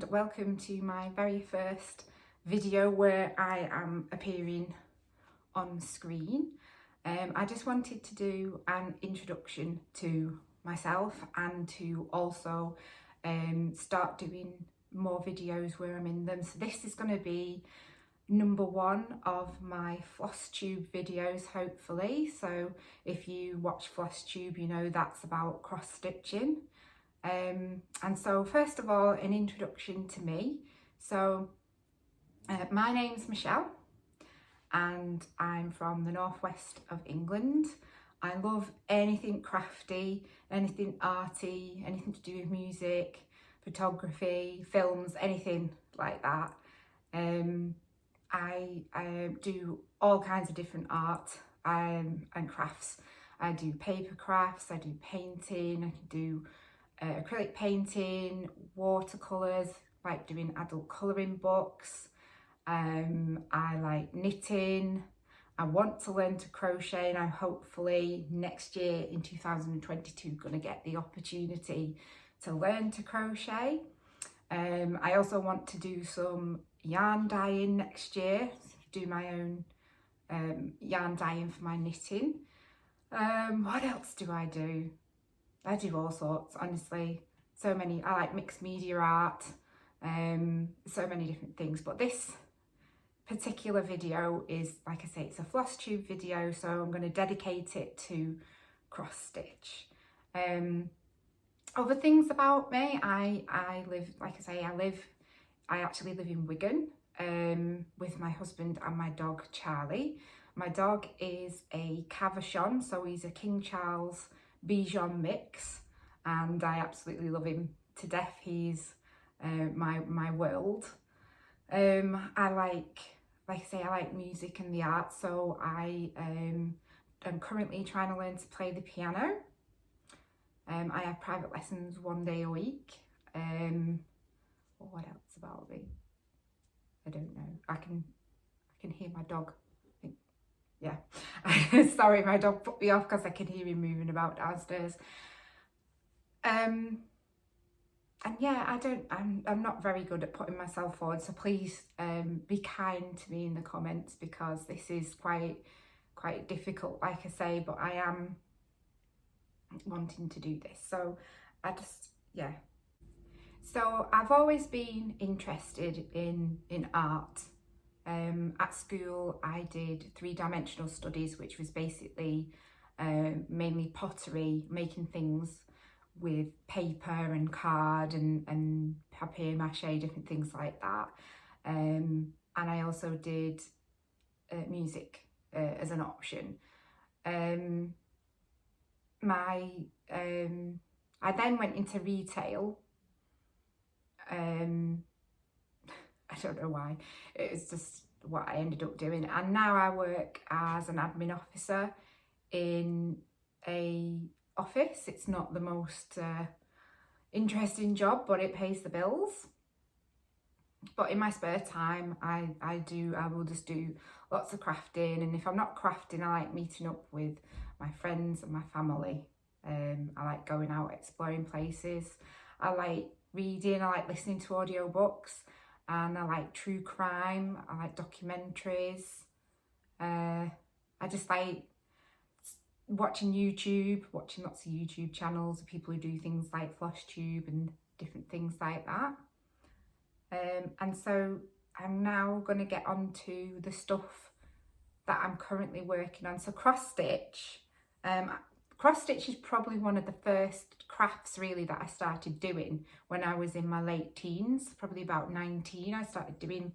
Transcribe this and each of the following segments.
and welcome to my very first video where I am appearing on screen. I just wanted to do an introduction to myself and to also start doing more videos where I'm in them. So this is going to be number one of my Flosstube videos, hopefully. So if you watch Flosstube, you know that's about cross stitching. And so first of all, an introduction to me. So my name's Michelle and I'm from the northwest of England. I love anything crafty, anything arty, anything to do with music, photography, films, anything like that. I do all kinds of different art and crafts. I do paper crafts, I do painting, I can do acrylic painting, watercolours, like doing adult colouring books. I like knitting. I want to learn to crochet, and I'm hopefully next year in 2022 going to get the opportunity to learn to crochet. I also want to do some yarn dyeing next year, do my own yarn dyeing for my knitting. What else do? I do all sorts, honestly. So many. I like mixed media art, so many different things. But this particular video is, like I say, it's a Flosstube video, so I'm going to dedicate it to cross stitch. Other things about me, I live, like I say, I actually live in Wigan with my husband and my dog Charlie. My dog is a Cavachon, so he's a King Charles Bichon mix, and I absolutely love him to death. He's my world. I like I say, I like music and the arts, so I am currently trying to learn to play the piano. I have private lessons 1 day a week. What else about me? I don't know. I can hear my dog. Yeah. Sorry, my dog put me off because I can hear him moving about downstairs. And yeah, I'm not very good at putting myself forward, so please be kind to me in the comments, because this is quite difficult, like I say, but I am wanting to do this. So yeah. So I've always been interested in art. At school I did three-dimensional studies, which was basically mainly pottery, making things with paper and card and papier-mâché, different things like that. And I also did music as an option. I then went into retail. I don't know why, it was just what I ended up doing, and now I work as an admin officer in a office. It's not the most interesting job, but it pays the bills. But in my spare time I will just do lots of crafting, and if I'm not crafting, I like meeting up with my friends and my family. I like going out exploring places. I like reading, I like listening to audiobooks, and I like true crime, I like documentaries. I just like watching lots of YouTube channels of people who do things like Flosstube and different things like that. And so I'm now going to get on to the stuff that I'm currently working on. So cross stitch. Cross stitch is probably one of the first crafts really that I started doing when I was in my late teens, probably about 19. I started doing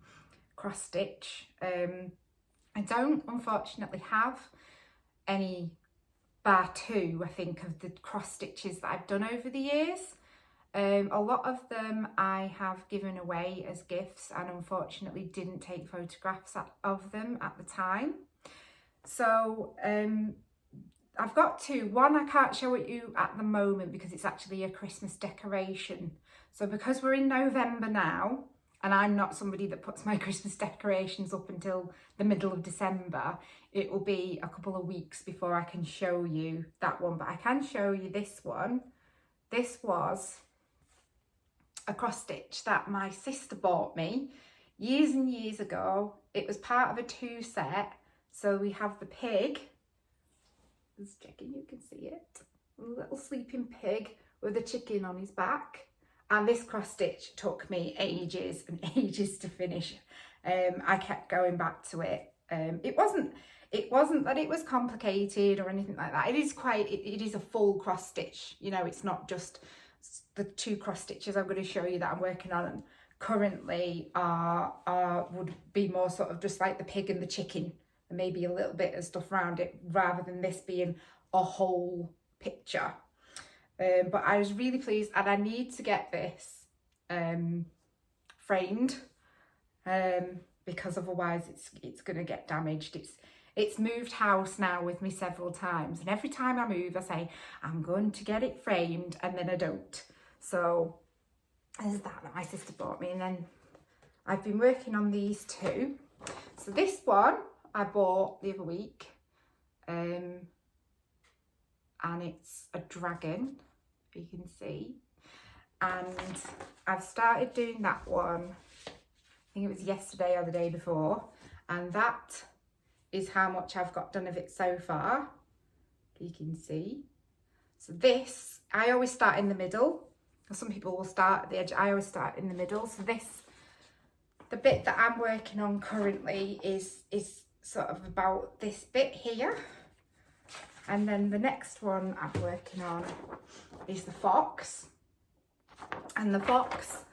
cross stitch. I don't unfortunately have any bar two, I think, of the cross stitches that I've done over the years. A lot of them I have given away as gifts, and unfortunately didn't take photographs of them at the time. So I've got two. One I can't show it you at the moment because it's actually a Christmas decoration. So because we're in November now, and I'm not somebody that puts my Christmas decorations up until the middle of December, it will be a couple of weeks before I can show you that one. But I can show you this one. This was a cross stitch that my sister bought me years and years ago. It was part of a 2 set. So we have the pig, just checking you can see it, a little sleeping pig with a chicken on his back. And this cross stitch took me ages and ages to finish. I kept going back to it. It wasn't that it was complicated or anything like that. It is a full cross stitch. You know, it's not just the 2 cross stitches I'm going to show you that I'm working on currently would be more sort of just like the pig and the chicken and maybe a little bit of stuff around it, rather than this being a whole picture. But I was really pleased, and I need to get this framed because otherwise it's going to get damaged. It's moved house now with me several times, and every time I move I say I'm going to get it framed, and then I don't. So there's that my sister bought me, and then I've been working on these 2. So this one I bought the other week, and it's a dragon, you can see, and I've started doing that one. I think it was yesterday or the day before, and that is how much I've got done of it so far, you can see. So this, I always start in the middle. Some people will start at the edge, I always start in the middle. So this, the bit that I'm working on currently is sort of about this bit here. And then the next one I'm working on is the fox. And the fox,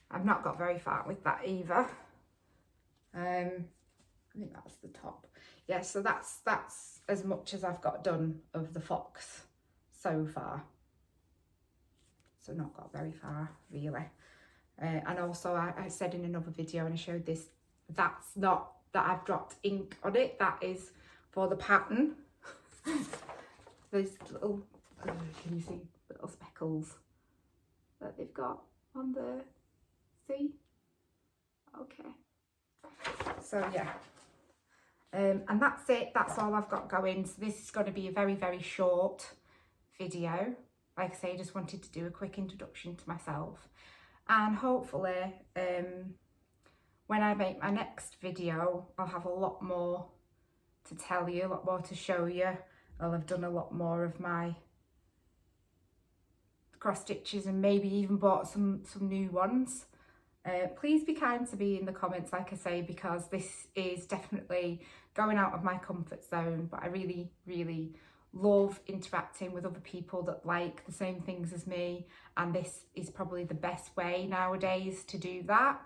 I've not got very far with that either. I think that's the top. Yeah, so that's as much as I've got done of the fox so far. So not got very far really. And also I said in another video, and I showed this, that's not that I've dropped ink on it, that is for the pattern. Those little, can you see little speckles that they've got on the, see? Okay. So yeah, and that's it, that's all I've got going. So this is going to be a very, very short video. Like I say, I just wanted to do a quick introduction to myself, and hopefully when I make my next video I'll have a lot more to tell you, a lot more to show you. I'll have done a lot more of my cross stitches and maybe even bought some new ones. Please be kind to me in the comments, like I say, because this is definitely going out of my comfort zone, but I really, really love interacting with other people that like the same things as me, and this is probably the best way nowadays to do that.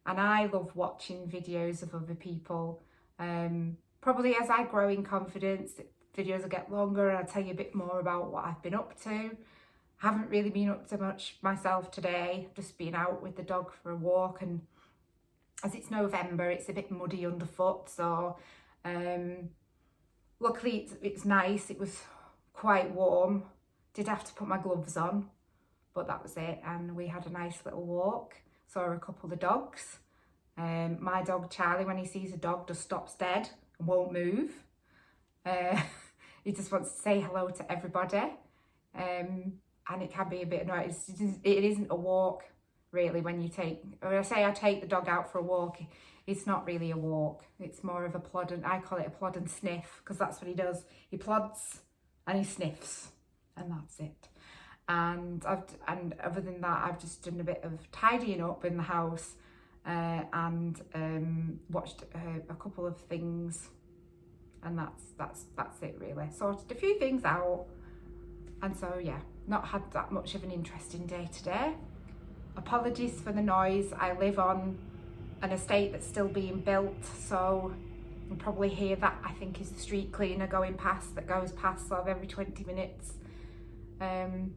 And I love watching videos of other people. Probably as I grow in confidence, videos will get longer and I'll tell you a bit more about what I've been up to. Haven't really been up to much myself today, just been out with the dog for a walk, and as it's November it's a bit muddy underfoot, so luckily it's nice. It was quite warm, did have to put my gloves on, but that was it, and we had a nice little walk, saw a couple of dogs. My dog Charlie, when he sees a dog, just stops dead and won't move. He just wants to say hello to everybody. And it can be a bit annoying. It isn't a walk really when you take, or I say I take the dog out for a walk, it's not really a walk, it's more of a plod, and I call it a plod and sniff, because that's what he does. He plods and he sniffs, and that's it. And other than that, I've just done a bit of tidying up in the house, and watched a couple of things, and that's it really. Sorted a few things out, and so yeah, not had that much of an interesting day today. Apologies for the noise. I live on an estate that's still being built, so you'll probably hear that. I think is the street cleaner going past, that goes past sort of every 20 minutes. And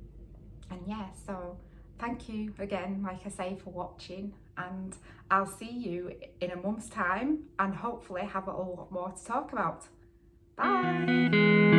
yeah, so thank you again, like I say, for watching, and I'll see you in a month's time and hopefully have a lot more to talk about. Bye.